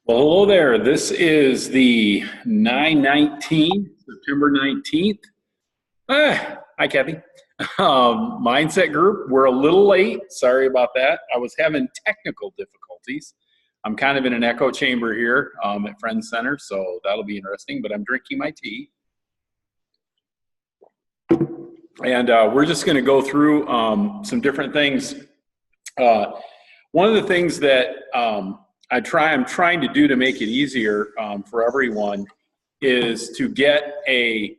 Well, hello there. This is the 9/19, September 19th. Hi, Kathy. Mindset group. We're a little late. Sorry about that. I was having technical difficulties. I'm kind of in an echo chamber here at Friends Center, so that'll be interesting, but I'm drinking my tea. And we're just going to go through some different things. One of the things that I'm trying to do to make it easier for everyone is to get a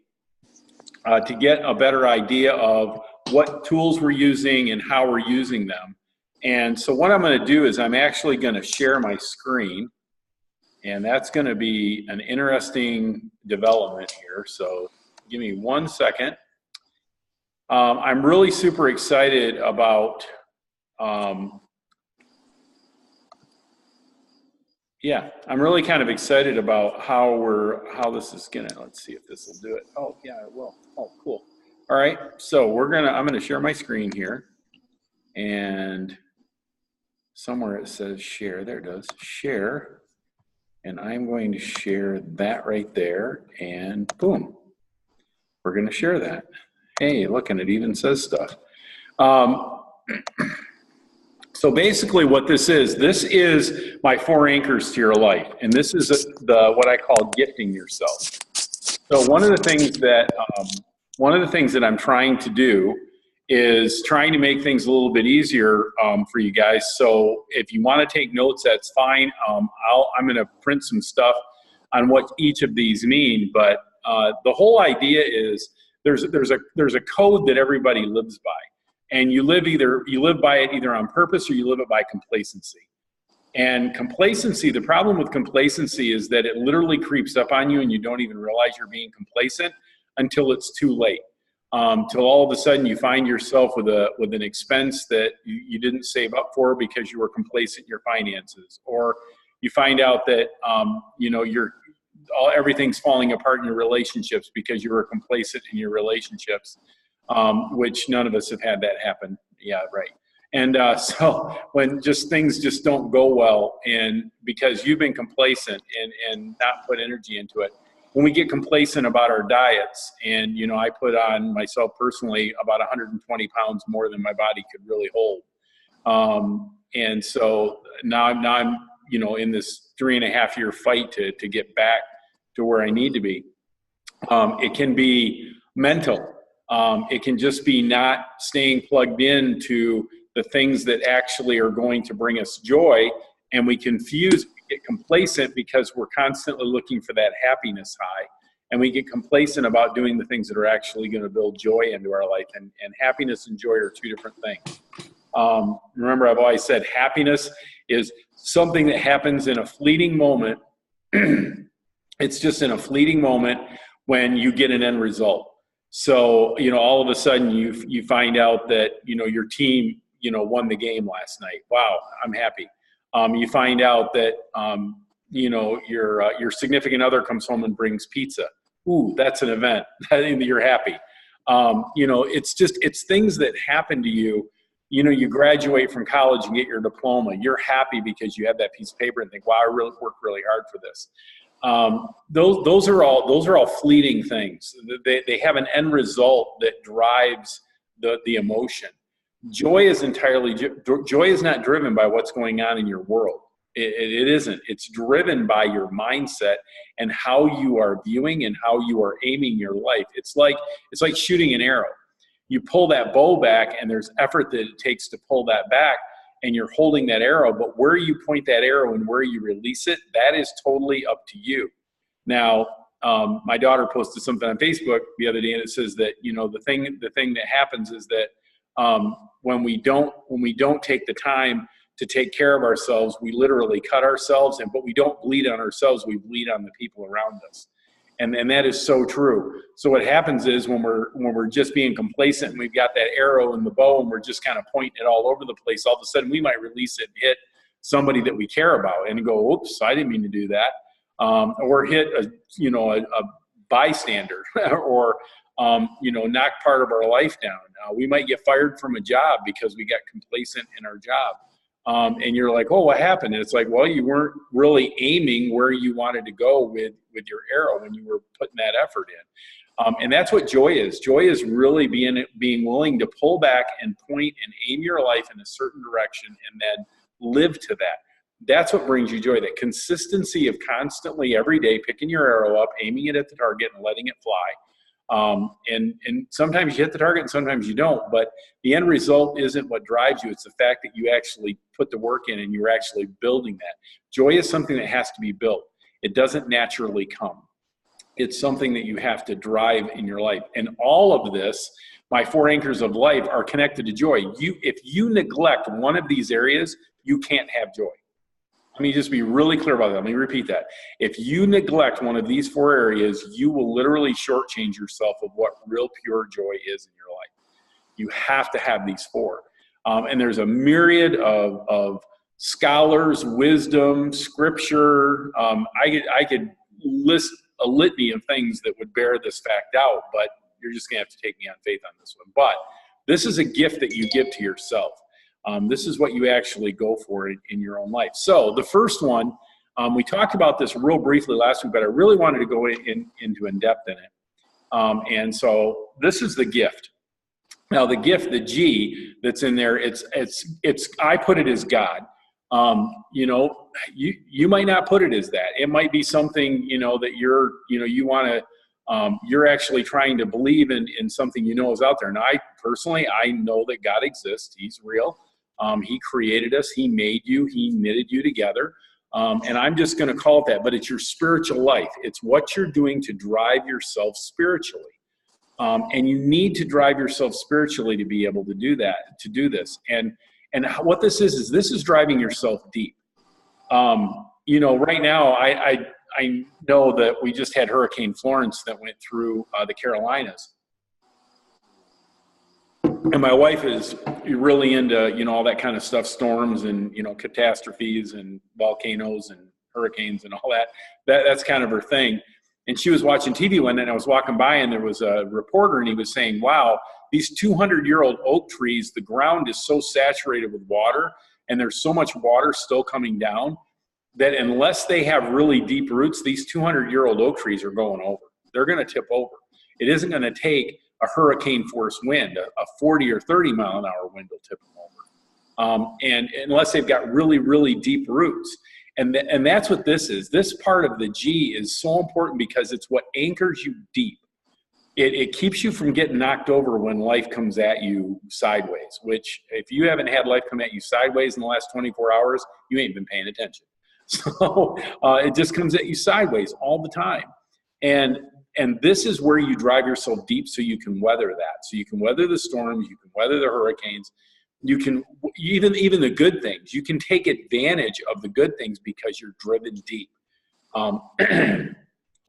better idea of what tools we're using and how we're using them. And so what I'm going to do is I'm actually going to share my screen, and that's going to be an interesting development here. So give me 1 second. I'm really super excited about I'm really kind of excited about how this is gonna, let's see if this will do it. Oh, yeah, it will. Oh, cool. All right, so I'm gonna share my screen here, and somewhere it says share. There it does, share. And I'm going to share that right there, and boom, we're gonna share that. Hey, look, and it even says stuff. So basically what this is my 4 anchors to your life. And this is what I call gifting yourself. So one of the things that I'm trying to do is trying to make things a little bit easier for you guys. So if you want to take notes, that's fine. I'm going to print some stuff on what each of these mean. But the whole idea is there's a code that everybody lives by. And you live by it either on purpose or you live it by complacency. And complacency, the problem with complacency is that it literally creeps up on you and you don't even realize you're being complacent until it's too late. Till all of a sudden you find yourself with an expense that you didn't save up for because you were complacent in your finances, or you find out that everything's falling apart in your relationships because you were complacent in your relationships. Which none of us have had that happen. Yeah, right. And so when things just don't go well, and because you've been complacent and not put energy into it, when we get complacent about our diets, and I put on myself personally about 120 pounds more than my body could really hold, and so now I'm in this 3.5-year fight to get back to where I need to be. It can be mental. It can just be not staying plugged in to the things that actually are going to bring us joy, and we get complacent because we're constantly looking for that happiness high, and we get complacent about doing the things that are actually going to build joy into our life, and happiness and joy are 2 different things. Remember, I've always said happiness is something that happens in a fleeting moment. It's just in a fleeting moment when you get an end result. So, all of a sudden you find out that, your team, won the game last night. Wow, I'm happy. You find out that, your significant other comes home and brings pizza. Ooh, that's an event. You're happy. It's things that happen to you. You graduate from college and get your diploma. You're happy because you have that piece of paper and think, wow, I really worked really hard for this. Those are all fleeting things. They have an end result that drives the emotion. Joy is not driven by what's going on in your world. It isn't. It's driven by your mindset and how you are viewing and how you are aiming your life. It's like shooting an arrow. You pull that bow back, and there's effort that it takes to pull that back, and you're holding that arrow, but where you point that arrow and where you release it, that is totally up to you. Now, my daughter posted something on Facebook the other day, and it says that, the thing that happens is that when we don't take the time to take care of ourselves, we literally cut ourselves, but we don't bleed on ourselves, we bleed on the people around us. And that is so true. So what happens is when we're just being complacent and we've got that arrow in the bow and we're just kind of pointing it all over the place, all of a sudden we might release it and hit somebody that we care about and go, oops, I didn't mean to do that. Or hit a bystander or knock part of our life down. We might get fired from a job because we got complacent in our job. and you're like, oh, what happened? And it's like, well, you weren't really aiming where you wanted to go with your arrow when you were putting that effort in. And that's what joy is. Joy is really being willing to pull back and point and aim your life in a certain direction and then live to that. That's what brings you joy, that consistency of constantly every day picking your arrow up, aiming it at the target and letting it fly. And sometimes you hit the target and sometimes you don't, but the end result isn't what drives you. It's the fact that you actually put the work in and you're actually building that. Joy is something that has to be built. It doesn't naturally come. It's something that you have to drive in your life. And all of this, my 4 anchors of life, are connected to joy. If you neglect one of these areas, you can't have joy. Let me just be really clear about that. Let me repeat that. If you neglect one of these 4 areas, you will literally shortchange yourself of what real pure joy is in your life. You have to have these 4. And there's a myriad of scholars, wisdom, scripture. I could list a litany of things that would bear this fact out, but you're just going to have to take me on faith on this one. But this is a gift that you give to yourself. This is what you actually go for in your own life. So the first one, we talked about this real briefly last week, but I really wanted to go into in depth in it. And so this is the gift. Now the gift, the G that's in there, it's I put it as God. You might not put it as that. It might be something, that you want to, you're actually trying to believe in something is out there. And I know that God exists. He's real. He created us. He made you. He knitted you together. And I'm just going to call it that, but it's your spiritual life. It's what you're doing to drive yourself spiritually. And you need to drive yourself spiritually to be able to do that, to do this. And what this is this is driving yourself deep. Right now, I know that we just had Hurricane Florence that went through the Carolinas. And my wife is really into, all that kind of stuff, storms and, catastrophes and volcanoes and hurricanes and all that. That's kind of her thing. And she was watching TV one night, and I was walking by, and there was a reporter, and he was saying, wow, these 200-year-old oak trees, the ground is so saturated with water, and there's so much water still coming down, that unless they have really deep roots, these 200-year-old oak trees are going over. They're going to tip over. It isn't going to take a hurricane force wind, a 40 or 30 mile an hour wind will tip them over. And unless they've got really, really deep roots. And that's what this is. This part of the G is so important because it's what anchors you deep. It keeps you from getting knocked over when life comes at you sideways, which if you haven't had life come at you sideways in the last 24 hours, you ain't been paying attention. So it just comes at you sideways all the time. And this is where you drive yourself deep so you can weather that. So you can weather the storms, you can weather the hurricanes, you can even the good things. You can take advantage of the good things because you're driven deep.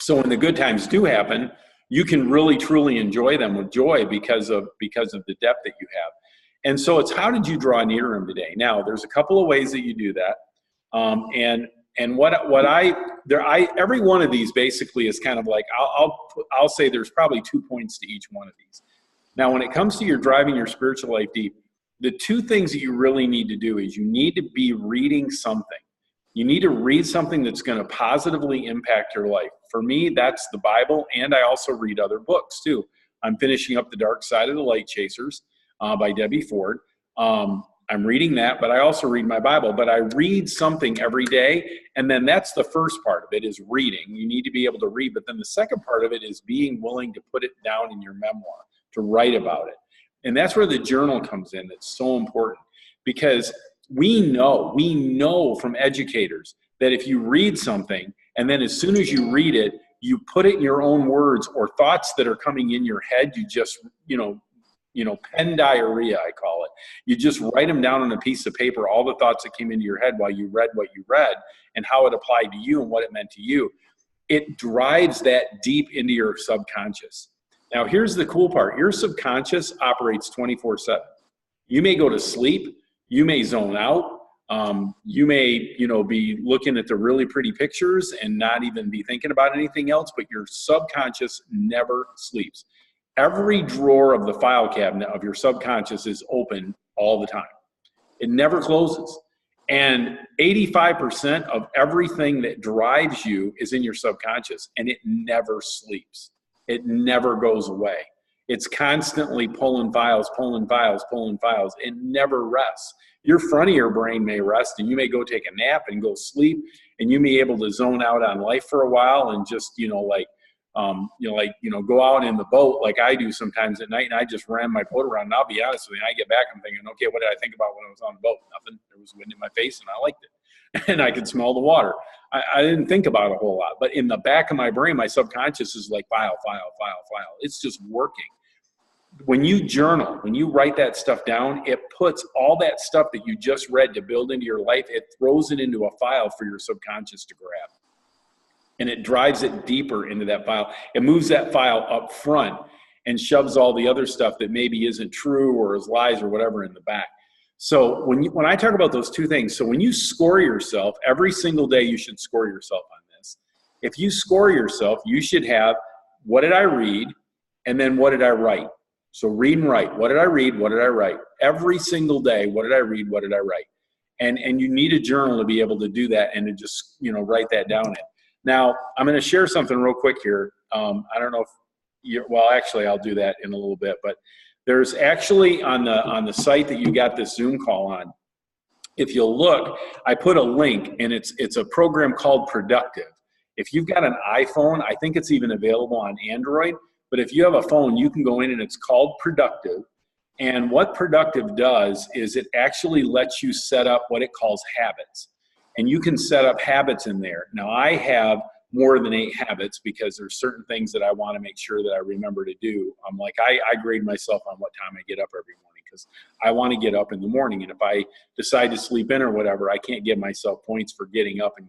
So when the good times do happen, you can really truly enjoy them with joy because of the depth that you have. And so it's, how did you draw near to him today? Now there's a couple of ways that you do that. Every one of these basically is kind of like, I'll say there's probably 2 points to each one of these. Now, when it comes to your driving your spiritual life deep, the 2 things that you really need to do is you need to be reading something. You need to read something that's going to positively impact your life. For me, that's the Bible, and I also read other books too. I'm finishing up The Dark Side of the Light Chasers by Debbie Ford. I'm reading that, but I also read my Bible. But I read something every day, and then that's the first part of it, is reading. You need to be able to read, but then the second part of it is being willing to put it down in your memoir, to write about it. And that's where the journal comes in. It's so important because we know from educators that if you read something and then as soon as you read it, you put it in your own words or thoughts that are coming in your head, you just, pen diarrhea, I call it. You just write them down on a piece of paper, all the thoughts that came into your head while you read what you read and how it applied to you and what it meant to you. It drives that deep into your subconscious. Now, here's the cool part. Your subconscious operates 24/7. You may go to sleep. You may zone out. You may, be looking at the really pretty pictures and not even be thinking about anything else, but your subconscious never sleeps. Every drawer of the file cabinet of your subconscious is open all the time. It never closes. And 85% of everything that drives you is in your subconscious, and it never sleeps. It never goes away. It's constantly pulling files, pulling files, pulling files. It never rests. Your front of your brain may rest, and you may go take a nap and go sleep, and you may be able to zone out on life for a while and just, go out in the boat like I do sometimes at night, and I just ran my boat around. And I'll be honest with you, I get back, I'm thinking, okay, what did I think about when I was on the boat? Nothing. There was wind in my face, and I liked it, and I could smell the water. I didn't think about it a whole lot, but in the back of my brain, my subconscious is like file, file, file, file. It's just working. When you journal, when you write that stuff down, it puts all that stuff that you just read to build into your life, it throws it into a file for your subconscious to grab. And it drives it deeper into that file. It moves that file up front and shoves all the other stuff that maybe isn't true or is lies or whatever in the back. So when I talk about those two things, so when you score yourself, every single day you should score yourself on this. If you score yourself, you should have, what did I read? And then what did I write? So read and write. What did I read? What did I write? Every single day, what did I read? What did I write? And you need a journal to be able to do that and to just, write that down in. Now, I'm going to share something real quick here. I don't know if actually I'll do that in a little bit, but there's actually on the site that you got this Zoom call on, if you'll look, I put a link, and it's a program called Productive. If you've got an iPhone, I think it's even available on Android. But if you have a phone, you can go in, and it's called Productive. And what Productive does is it actually lets you set up what it calls habits. And you can set up habits in there. Now, I have more than 8 habits because there's certain things that I want to make sure that I remember to do. I grade myself on what time I get up every morning because I want to get up in the morning. And if I decide to sleep in or whatever, I can't give myself points for getting up and,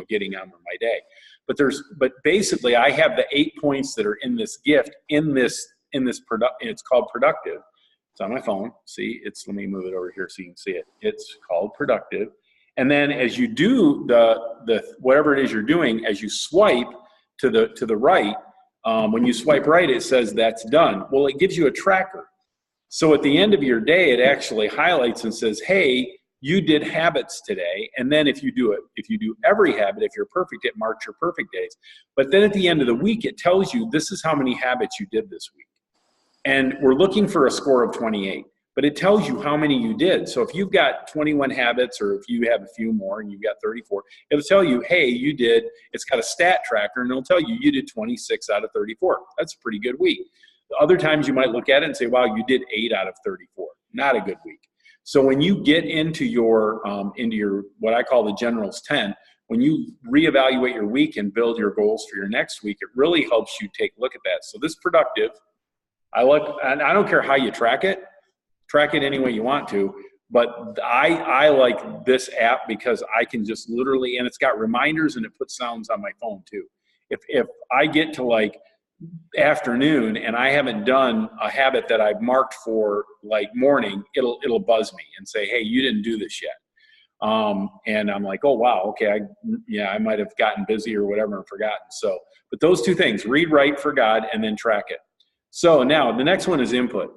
getting on with my day. But basically I have the 8 points that are in this gift in this product. It's called Productive. It's on my phone. See, let me move it over here so you can see it. It's called Productive. And then as you do the whatever it is you're doing, as you swipe to the right, when you swipe right, it says that's done. Well, it gives you a tracker. So at the end of your day, it actually highlights and says, hey, you did habits today. And then if you do every habit, if you're perfect, it marks your perfect days. But then at the end of the week, it tells you this is how many habits you did this week. And we're looking for a score of 28. But it tells you how many you did. So if you've got 21 habits, or if you have a few more and you've got 34, it'll tell you, hey, it's got a stat tracker, and it'll tell you you did 26 out of 34. That's a pretty good week. The other times you might look at it and say, wow, you did 8 out of 34. Not a good week. So when you get into your what I call the General's 10, when you reevaluate your week and build your goals for your next week, it really helps you take a look at that. So this Productive, and I don't care how you track it any way you want to, but I like this app because I can just literally, and it's got reminders and it puts sounds on my phone too. If I get to like afternoon and I haven't done a habit that I've marked for like morning, it'll buzz me and say, hey, you didn't do this yet. And I'm like, oh, wow, okay, I might have gotten busy or whatever and forgotten. So, but those two things, read, write for God, and then track it. So now the next one is input.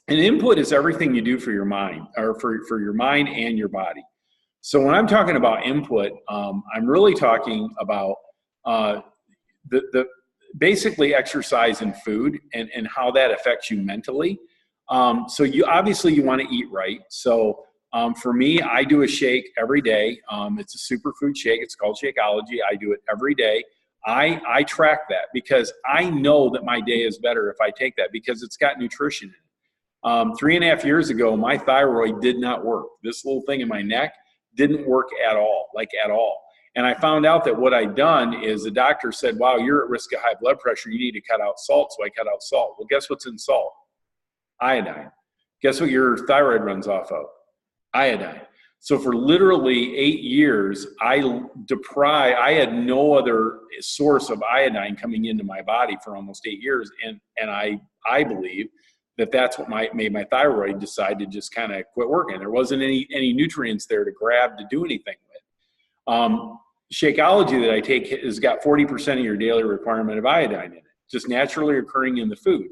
And input is everything you do for your mind, or for your mind and your body. So when I'm talking about input, I'm really talking about the basically exercise and food and how that affects you mentally. So you want to eat right. So for me, I do a shake every day. It's a superfood shake. It's called Shakeology. I do it every day. I track that because I know that my day is better if I take that because it's got nutrition in it. 3.5 years ago, my thyroid did not work. This little thing in my neck didn't work at all, at all. And I found out that what I'd done is the doctor said, wow, you're at risk of high blood pressure. You need to cut out salt. So I cut out salt. Well, guess what's in salt? Iodine. Guess what your thyroid runs off of? Iodine. So for literally 8 years, I had no other source of iodine coming into my body for almost 8 years. And I believe that's what made my thyroid decide to just kind of quit working. There wasn't any nutrients there to grab to do anything with. Shakeology that I take has got 40% of your daily requirement of iodine in it, just naturally occurring in the food.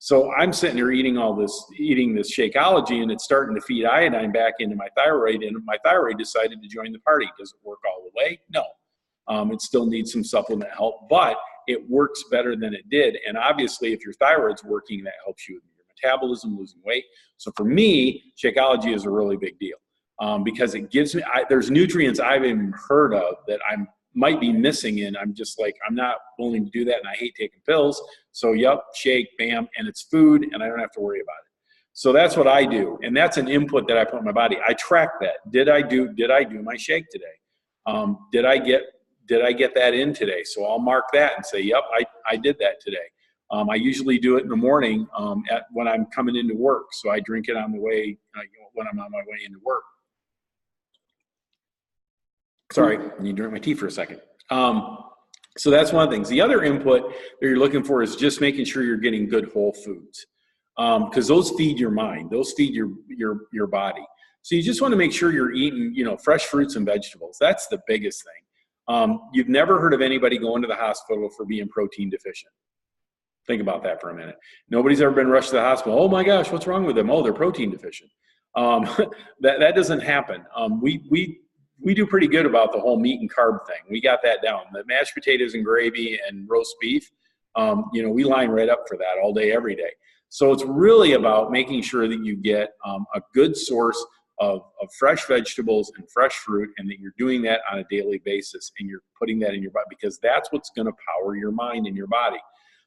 So I'm sitting there eating this Shakeology, and it's starting to feed iodine back into my thyroid, and my thyroid decided to join the party. Does it work all the way? No. It still needs some supplement help, but it works better than it did. And obviously, if your thyroid's working, that helps you with your metabolism, losing weight. So for me, Shakeology is a really big deal because it gives me, there's nutrients I've even heard of that I might be missing, and I'm just like, I'm not willing to do that, and I hate taking pills. So yep, shake, bam, and it's food, and I don't have to worry about it. So that's what I do, and that's an input that I put in my body. I track that. Did I do my shake today? Did I get that in today? So I'll mark that and say, yep, I did that today. I usually do it in the morning when I'm coming into work. So I drink it on the way, when I'm on my way into work. Sorry, I need to drink my tea for a second. So that's one of the things. The other input that you're looking for is just making sure you're getting good whole foods, because those feed your mind, those feed your body. So you just want to make sure you're eating, fresh fruits and vegetables. That's the biggest thing. You've never heard of anybody going to the hospital for being protein deficient. Think about that for a minute. Nobody's ever been rushed to the hospital. Oh my gosh, what's wrong with them? Oh, they're protein deficient. That doesn't happen. We do pretty good about the whole meat and carb thing. We got that down. The mashed potatoes and gravy and roast beef, we line right up for that all day, every day. So it's really about making sure that you get a good source of fresh vegetables and fresh fruit, and that you're doing that on a daily basis, and you're putting that in your body, because that's what's going to power your mind and your body.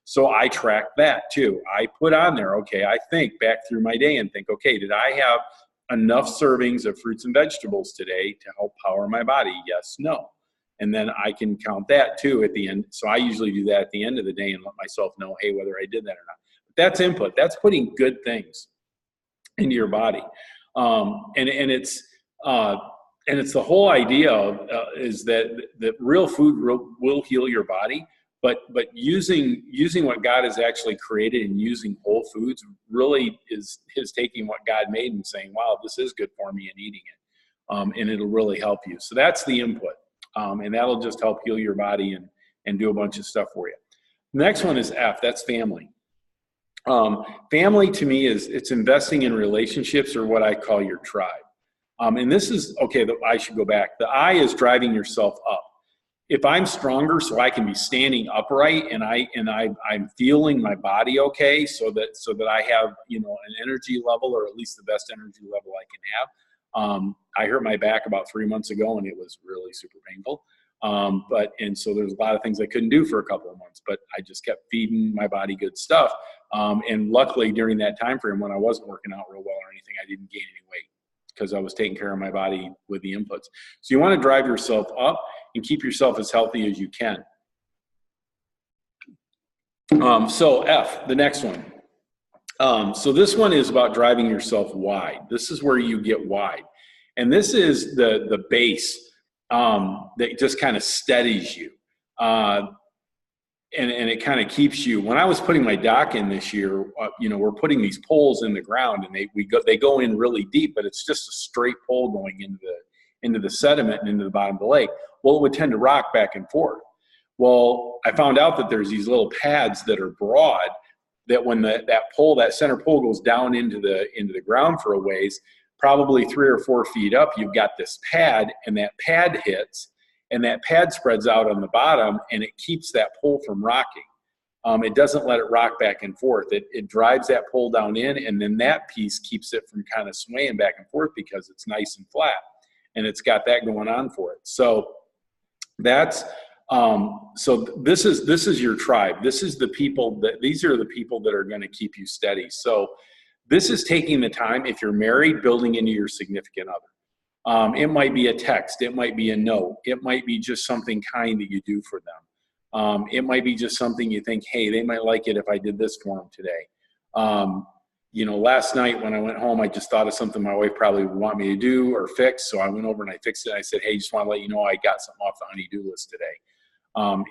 So I track that too. I put on there, okay, I think back through my day and think, okay, did I have enough servings of fruits and vegetables today to help power my body? Yes, no. And then I can count that too at the end. So I usually do that at the end of the day and let myself know, hey, whether I did that or not. But that's input. That's putting good things into your body. And it's the whole idea of is that real food will heal your body. But using what God has actually created and using whole foods really is taking what God made and saying, wow, this is good for me, and eating it. And it'll really help you. So that's the input. And that'll just help heal your body and do a bunch of stuff for you. The next one is F, that's family. Family to me it's investing in relationships, or what I call your tribe. And this is, okay, I should go back. The I is driving yourself up. If I'm stronger, so I can be standing upright, and I'm feeling my body okay, so that I have an energy level, or at least the best energy level I can have. I hurt my back about 3 months ago, and it was really super painful. And so there's a lot of things I couldn't do for a couple of months, but I just kept feeding my body good stuff. And luckily during that time frame when I wasn't working out real well or anything, I didn't gain any weight because I was taking care of my body with the inputs. So you want to drive yourself up and keep yourself as healthy as you can. So F, the next one. So this one is about driving yourself wide. This is where you get wide. And this is the base that just kind of steadies you. And it kind of keeps you. When I was putting my dock in this year, we're putting these poles in the ground, and they go in really deep, but it's just a straight pole going into the sediment and into the bottom of the lake. Well, it would tend to rock back and forth. Well, I found out that there's these little pads that are broad, that when that center pole goes down into the ground for a ways, probably 3 or 4 feet up, you've got this pad, and that pad hits, and that pad spreads out on the bottom, and it keeps that pole from rocking. It doesn't let it rock back and forth. It drives that pole down in, and then that piece keeps it from kind of swaying back and forth because it's nice and flat, and it's got that going on for it. So that's so this is your tribe. This is the people these are the people that are going to keep you steady. So this is taking the time, if you're married, building into your significant other. It might be a text. It might be a note. It might be just something kind that you do for them. It might be just something you think, hey, they might like it if I did this for them today. Last night when I went home, I just thought of something my wife probably would want me to do or fix. So I went over and I fixed it. I said, hey, just want to let you know I got something off the honey-do list today,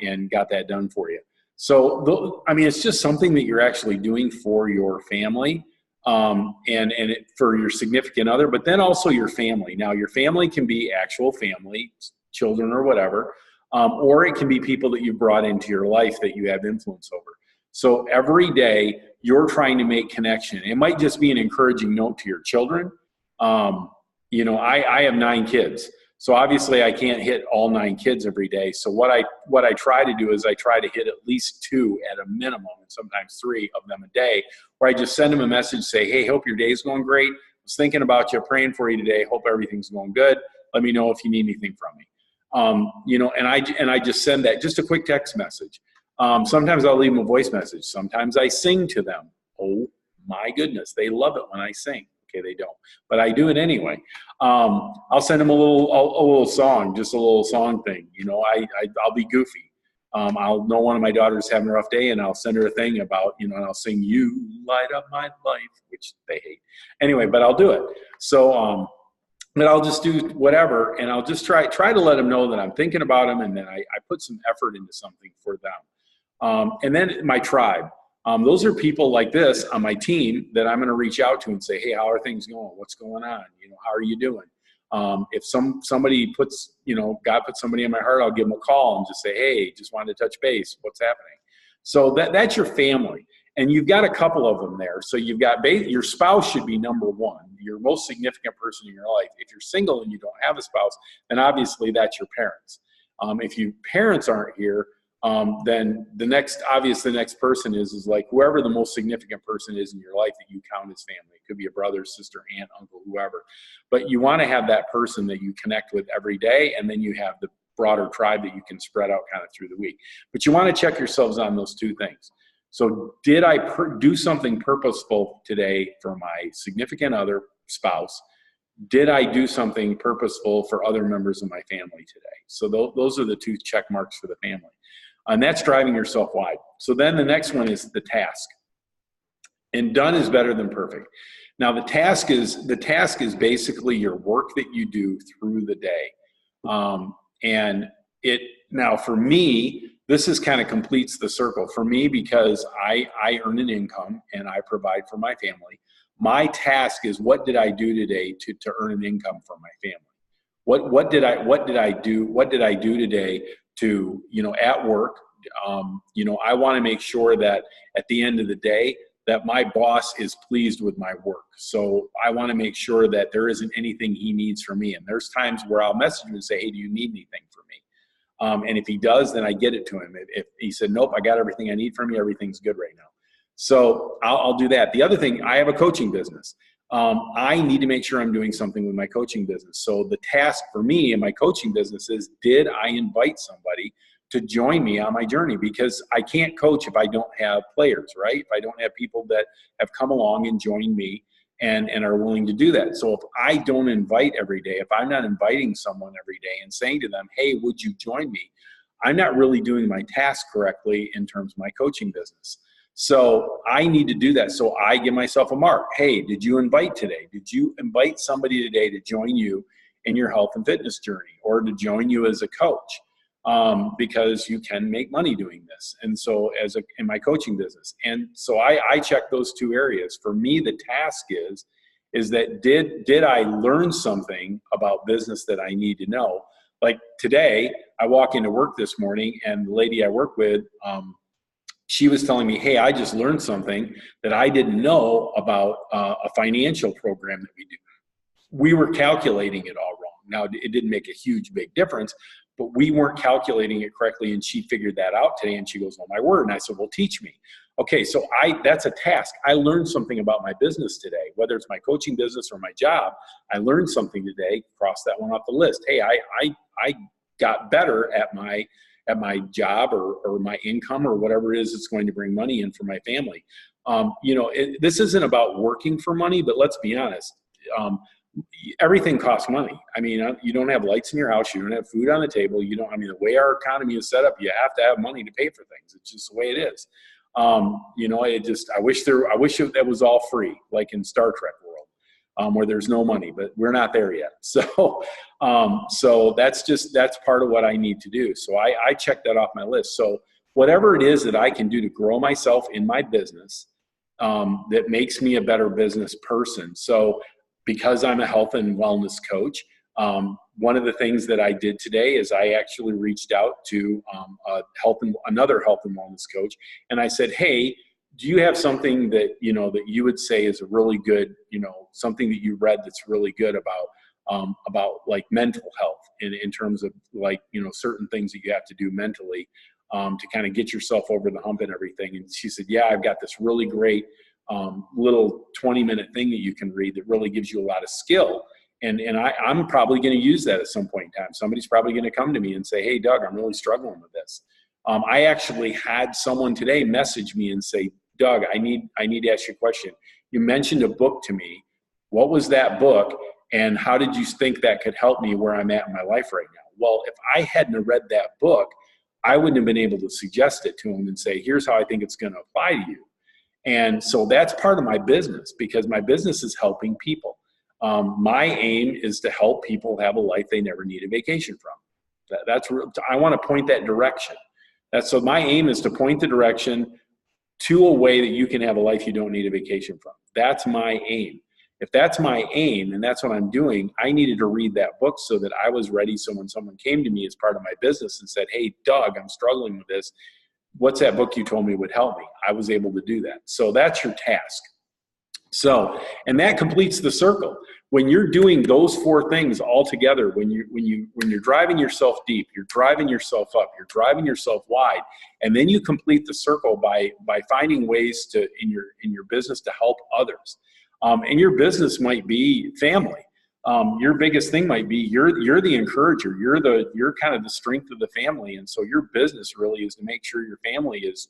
and got that done for you. So, it's just something that you're actually doing for your family. For your significant other, but then also your family. Now, your family can be actual family, children or whatever, or it can be people that you brought into your life that you have influence over. So every day you're trying to make connection. It might just be an encouraging note to your children. You know, I have 9 kids. So obviously I can't hit all 9 kids every day. So what I try to do is I try to hit at least 2 at a minimum, and sometimes 3 of them a day, where I just send them a message, say, hey, hope your day's going great. I was thinking about you, praying for you today. Hope everything's going good. Let me know if you need anything from me. You know, and I just send that, just a quick text message. Sometimes I'll leave them a voice message. Sometimes I sing to them. Oh my goodness, they love it when I sing. Okay, they don't, but I do it anyway. I'll send them a little song, just a little song thing. You know, I'll be goofy. I'll know one of my daughters having a rough day, and I'll send her a thing about, you know, and I'll sing "You Light Up My Life," which they hate. Anyway, but I'll do it. So, but I'll just do whatever, and I'll just try to let them know that I'm thinking about them, and then I put some effort into something for them. And then my tribe. Those are people like this on my team that I'm going to reach out to and say, hey, how are things going? What's going on? You know, how are you doing? If somebody puts, you know, God puts somebody in my heart, I'll give them a call and just say, hey, just wanted to touch base. What's happening? So that's your family. And you've got a couple of them there. So you've got your spouse should be number one, your most significant person in your life. If you're single and you don't have a spouse, then obviously that's your parents. If your parents aren't here, then the next person is like whoever the most significant person is in your life that you count as family. It could be a brother, sister, aunt, uncle, whoever. But you want to have that person that you connect with every day, and then you have the broader tribe that you can spread out kind of through the week. But you want to check yourselves on those 2 things. So did I do something purposeful today for my significant other, spouse? Did I do something purposeful for other members of my family today? So those are the 2 check marks for the family. And that's driving yourself wide. So then the next one is the task. And done is better than perfect. Now the task is basically your work that you do through the day. Now for me, this is kind of completes the circle for me because I earn an income and I provide for my family. My task is, what did I do today to earn an income for my family? What did I do today to, you know, at work? You know, I want to make sure that at the end of the day that my boss is pleased with my work. So I want to make sure that there isn't anything he needs from me. And there's times where I'll message him and say, hey, do you need anything from me? And if he does, then I get it to him. If he said, nope, I got everything I need from you, everything's good right now. So I'll do that. The other thing, I have a coaching business. I need to make sure I'm doing something with my coaching business. So the task for me in my coaching business is, did I invite somebody to join me on my journey? Because I can't coach if I don't have players, right? If I don't have people that have come along and joined me and are willing to do that. So if I don't invite every day, if I'm not inviting someone every day and saying to them, hey, would you join me? I'm not really doing my task correctly in terms of my coaching business. So I need to do that. So I give myself a mark. Hey, did you invite today? Did you invite somebody today to join you in your health and fitness journey, or to join you as a coach? Because you can make money doing this. And so in my coaching business. And so I check those 2 areas. For me, the task is that did I learn something about business that I need to know? Like today, I walk into work this morning and the lady I work with, she was telling me, hey, I just learned something that I didn't know about a financial program that we do. We were calculating it all wrong. Now, it didn't make a huge, big difference, but we weren't calculating it correctly, and she figured that out today, and she goes, oh, my word. And I said, well, teach me. Okay, so that's a task. I learned something about my business today, whether it's my coaching business or my job. I learned something today, cross that one off the list. Hey, I got better at my job or my income or whatever it is that's going to bring money in for my family. You know, this isn't about working for money, but let's be honest. Everything costs money. I mean, you don't have lights in your house. You don't have food on the table. The way our economy is set up, you have to have money to pay for things. It's just the way it is. You know, I wish that was all free, like in Star Trek world, where there's no money, but we're not there yet. So that's part of what I need to do. So I check that off my list. So whatever it is that I can do to grow myself in my business, that makes me a better business person. So because I'm a health and wellness coach, One of the things that I did today is I actually reached out to another health and wellness coach, and I said, hey, do you have something that, that you would say is a really good, something that you read that's really good about like mental health in terms of like, certain things that you have to do mentally to kind of get yourself over the hump and everything. And she said, yeah, I've got this really great little 20-minute thing that you can read that really gives you a lot of skill. And I'm probably going to use that at some point in time. Somebody's probably going to come to me and say, hey, Doug, I'm really struggling with this. I actually had someone today message me and say, Doug, I need to ask you a question. You mentioned a book to me. What was that book? And how did you think that could help me where I'm at in my life right now? Well, if I hadn't read that book, I wouldn't have been able to suggest it to him and say, here's how I think it's going to apply to you. And so that's part of my business, because my business is helping people. My aim is to help people have a life they never need a vacation from. I want to point that direction. So my aim is to point the direction to a way that you can have a life you don't need a vacation from. That's my aim. If that's my aim and that's what I'm doing, I needed to read that book so that I was ready. So when someone came to me as part of my business and said, hey, Doug, I'm struggling with this. What's that book you told me would help me? I was able to do that. So that's your task. So, and that completes the circle. When you're doing those four things all together, when you're driving yourself deep, you're driving yourself up, you're driving yourself wide, and then you complete the circle by finding ways to in your business to help others. And your business might be family. Your biggest thing might be you're the encourager. You're kind of the strength of the family, and so your business really is to make sure your family is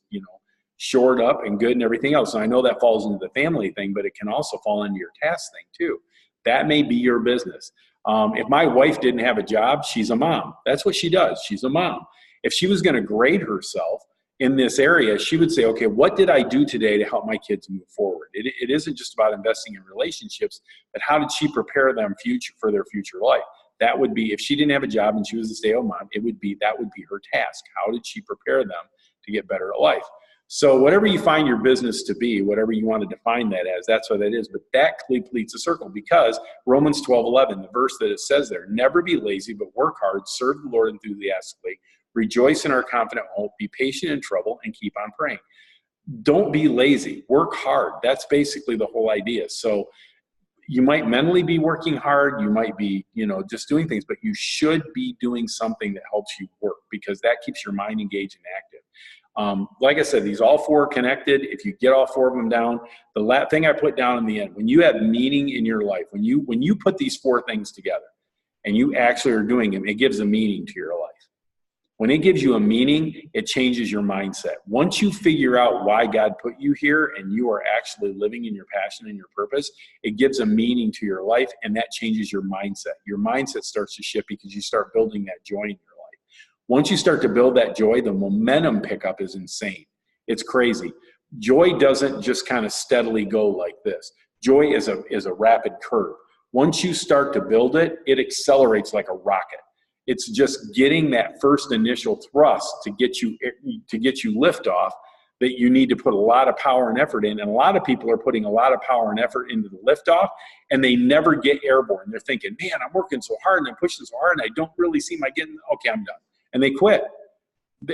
shored up and good and everything else. And I know that falls into the family thing, but it can also fall into your task thing too. That may be your business. If my wife didn't have a job, she's a mom. That's what she does. She's a mom. If she was going to grade herself in this area, she would say, okay, what did I do today to help my kids move forward? It isn't just about investing in relationships, but how did she prepare them for their future life? That would be, if she didn't have a job and she was a stay-at-home mom, that would be her task. How did she prepare them to get better at life? So whatever you find your business to be, whatever you want to define that as, that's what that is. But that completes the circle, because Romans 12:11, the verse that it says there, never be lazy, but work hard, serve the Lord enthusiastically, rejoice in our confident hope, be patient in trouble, and keep on praying. Don't be lazy. Work hard. That's basically the whole idea. So you might mentally be working hard. You might be, just doing things, but you should be doing something that helps you work, because that keeps your mind engaged and active. Like I said, these all four are connected. If you get all four of them down, the thing I put down in the end, when you have meaning in your life, when you put these four things together and you actually are doing them, it gives a meaning to your life. When it gives you a meaning, it changes your mindset. Once you figure out why God put you here and you are actually living in your passion and your purpose, it gives a meaning to your life, and that changes your mindset. Your mindset starts to shift because you start building that joy in your life. Once you start to build that joy, the momentum pickup is insane. It's crazy. Joy doesn't just kind of steadily go like this. Joy is a rapid curve. Once you start to build it, it accelerates like a rocket. It's just getting that first initial thrust to get you liftoff that you need to put a lot of power and effort in. And a lot of people are putting a lot of power and effort into the liftoff, and they never get airborne. They're thinking, man, I'm working so hard and I'm pushing so hard and I don't really see my getting, okay, I'm done. And they quit.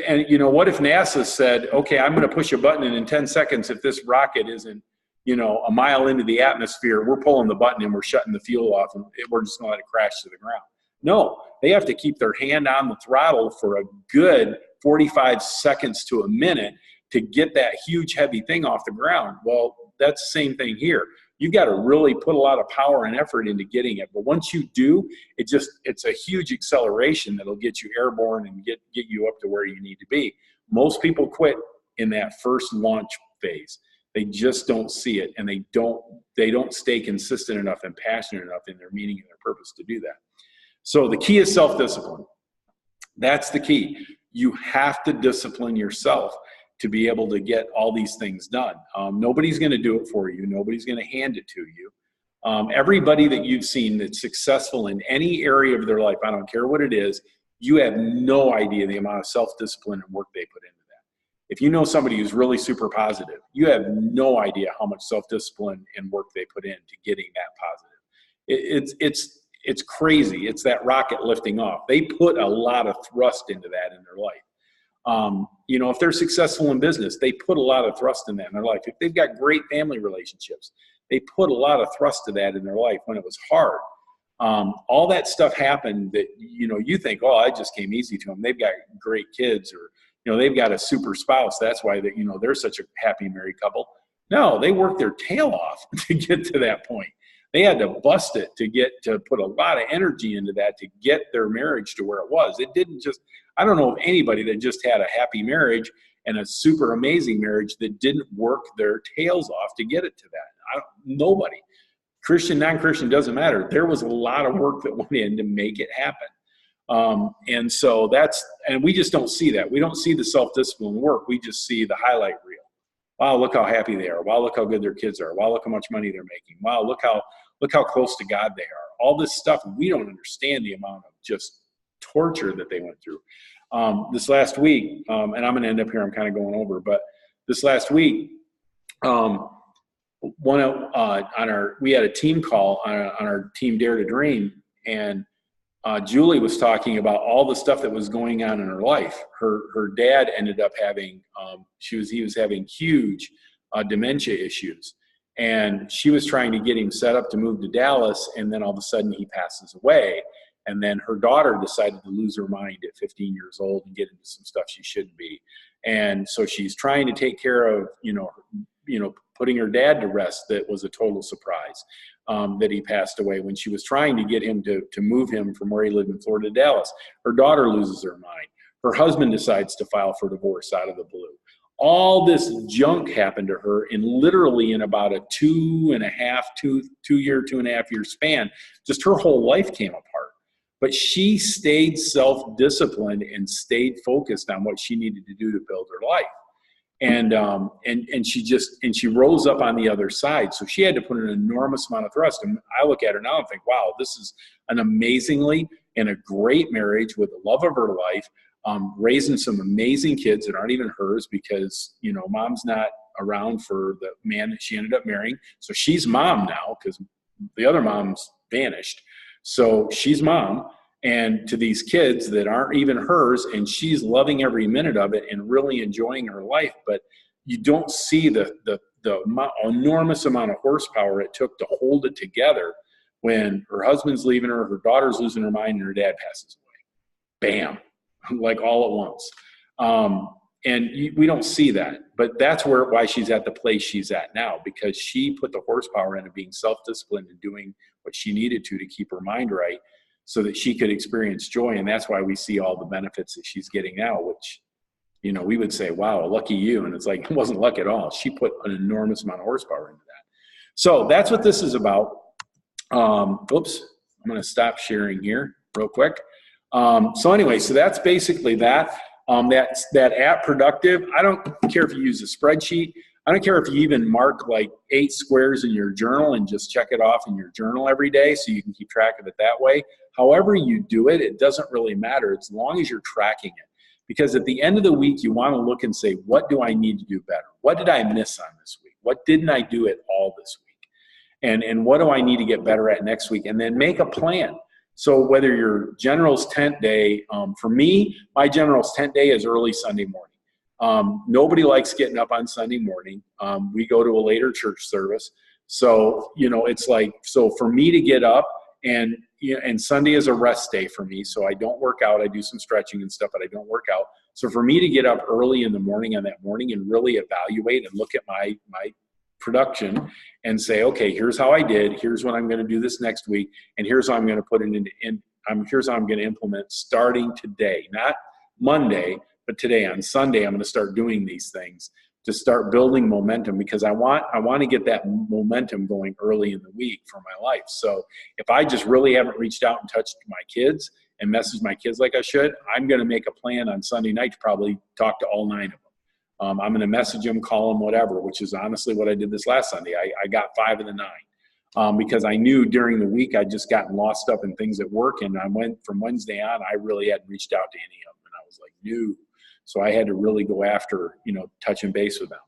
And what if NASA said, okay, I'm going to push a button, and in 10 seconds, if this rocket isn't, a mile into the atmosphere, we're pulling the button and we're shutting the fuel off and we're just going to let it crash to the ground. No, they have to keep their hand on the throttle for a good 45 seconds to a minute to get that huge, heavy thing off the ground. Well, that's the same thing here. You've got to really put a lot of power and effort into getting it. But once you do, it's a huge acceleration that'll get you airborne and get you up to where you need to be. Most people quit in that first launch phase. They just don't see it, and they don't stay consistent enough and passionate enough in their meaning and their purpose to do that. So the key is self-discipline. That's the key. You have to discipline yourself to be able to get all these things done. Nobody's going to do it for you. Nobody's going to hand it to you. Everybody that you've seen that's successful in any area of their life, I don't care what it is, you have no idea the amount of self-discipline and work they put into that. If you know somebody who's really super positive, you have no idea how much self-discipline and work they put into getting that positive. it's crazy. It's that rocket lifting off. They put a lot of thrust into that in their life. You know, if they're successful in business, they put a lot of thrust in that in their life. If they've got great family relationships, they put a lot of thrust to that in their life when it was hard. All that stuff happened that, you know, you think, oh, I just came easy to them. They've got great kids, or, you know, they've got a super spouse. That's why that, you know, they're such a happy married couple. No, they worked their tail off to get to that point. They had to bust it to put a lot of energy into that to get their marriage to where it was. It didn't just, I don't know of anybody that just had a happy marriage and a super amazing marriage that didn't work their tails off to get it to that. Nobody. Christian, non-Christian, doesn't matter. There was a lot of work that went in to make it happen. And so and we just don't see that. We don't see the self-discipline work. We just see the highlight reel. Wow, look how happy they are. Wow, look how good their kids are. Wow, look how much money they're making. Wow, look how close to God they are. All this stuff, we don't understand the amount of just torture that they went through. This last week, and I'm going to end up here, I'm kind of going over, but this last week, we had a team call on our Team Dare to Dream, and Julie was talking about all the stuff that was going on in her life. Her dad ended up having he was having huge dementia issues, and she was trying to get him set up to move to Dallas, and then all of a sudden he passes away. And then her daughter decided to lose her mind at 15 years old and get into some stuff she shouldn't be. And so she's trying to take care of, putting her dad to rest. That was a total surprise that he passed away when she was trying to get him to move him from where he lived in Florida to Dallas. Her daughter loses her mind. Her husband decides to file for divorce out of the blue. All this junk happened to her literally in about a 2.5 year span. Just her whole life came apart. But she stayed self-disciplined and stayed focused on what she needed to do to build her life. And she rose up on the other side. So she had to put an enormous amount of thrust. And I look at her now and think, wow, this is an amazingly and a great marriage with the love of her life, raising some amazing kids that aren't even hers because, mom's not around for the man that she ended up marrying. So she's mom now because the other mom's vanished. So she's mom, and to these kids that aren't even hers, and she's loving every minute of it and really enjoying her life. But you don't see the enormous amount of horsepower it took to hold it together when her husband's leaving her, her daughter's losing her mind, and her dad passes away. Bam, like all at once. We don't see that, but that's why she's at the place she's at now, because she put the horsepower into being self-disciplined and doing what she needed to keep her mind right so that she could experience joy. And that's why we see all the benefits that she's getting now, which, we would say, wow, lucky you. And it's like, it wasn't luck at all. She put an enormous amount of horsepower into that. So that's what this is about. Oops, I'm going to stop sharing here real quick. So that's basically that. That app Productive, I don't care if you use a spreadsheet. I don't care if you even mark like 8 squares in your journal and just check it off in your journal every day so you can keep track of it that way. However you do it, it doesn't really matter as long as you're tracking it. Because at the end of the week, you want to look and say, what do I need to do better? What did I miss on this week? What didn't I do at all this week? And what do I need to get better at next week? And then make a plan. So whether your general's tent day, for me, my general's tent day is early Sunday morning. Nobody likes getting up on Sunday morning. We go to a later church service. So, it's like, so for me to get up and Sunday is a rest day for me. So I don't work out. I do some stretching and stuff, but I don't work out. So for me to get up early in the morning on that morning and really evaluate and look at my production and say, okay, here's how I did, here's what I'm going to do this next week, and here's how I'm going to put it here's how I'm going to implement starting today, not Monday, but today. On Sunday, I'm going to start doing these things to start building momentum, because I want to get that momentum going early in the week for my life. So if I just really haven't reached out and touched my kids and messaged my kids like I should, I'm going to make a plan on Sunday night to probably talk to all 9 of them. I'm going to message them, call them, whatever, which is honestly what I did this last Sunday. I got 5 of the 9 because I knew during the week I'd just gotten lost up in things at work. And I went from Wednesday on, I really hadn't reached out to any of them. And I was like, no. So I had to really go after, touching base with them.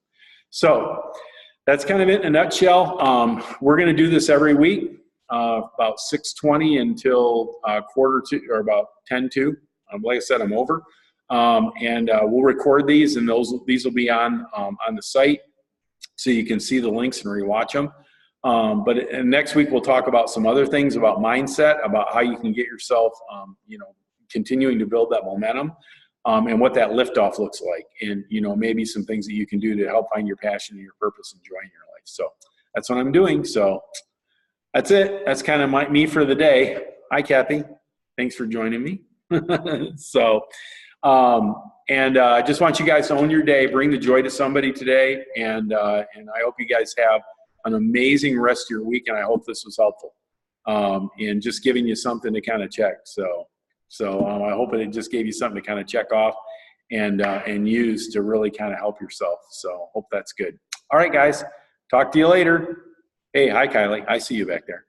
So that's kind of it in a nutshell. We're going to do this every week. about 6:20 until quarter to, or about 10 to. Like I said, I'm over. And we'll record these, and these will be on the site, so you can see the links and rewatch them. And next week we'll talk about some other things about mindset, about how you can get yourself, continuing to build that momentum, and what that liftoff looks like, and maybe some things that you can do to help find your passion and your purpose and joy in your life. So that's what I'm doing. So that's it. That's kind of me for the day. Hi, Kathy. Thanks for joining me. So. I just want you guys to own your day, bring the joy to somebody today, and I hope you guys have an amazing rest of your week, and I hope this was helpful, in just giving you something to kind of check. So I hope it just gave you something to kind of check off and use to really kind of help yourself. So hope that's good. All right, guys, talk to you later. Hey, hi, Kylie. I see you back there.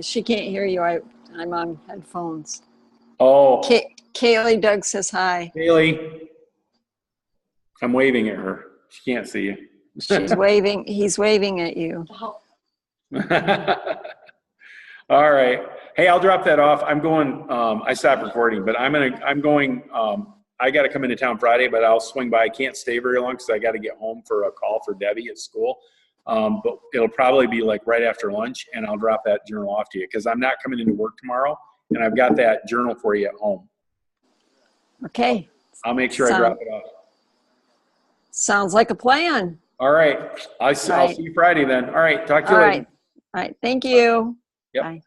She can't hear you. I'm on headphones. Oh. Kaylee Doug says hi. Kaylee. I'm waving at her. She can't see you. She's waving. He's waving at you. All right. Hey, I'll drop that off. I'm going, I stopped recording, but I'm going, I got to come into town Friday, but I'll swing by. I can't stay very long because I got to get home for a call for Debbie at school. But it'll probably be like right after lunch, and I'll drop that journal off to you because I'm not coming into work tomorrow, and I've got that journal for you at home. Okay. I'll make sure I drop it off. Sounds like a plan. All right. I'll see you Friday then. All right. Talk to you later. All right. Thank you. Yep. Bye.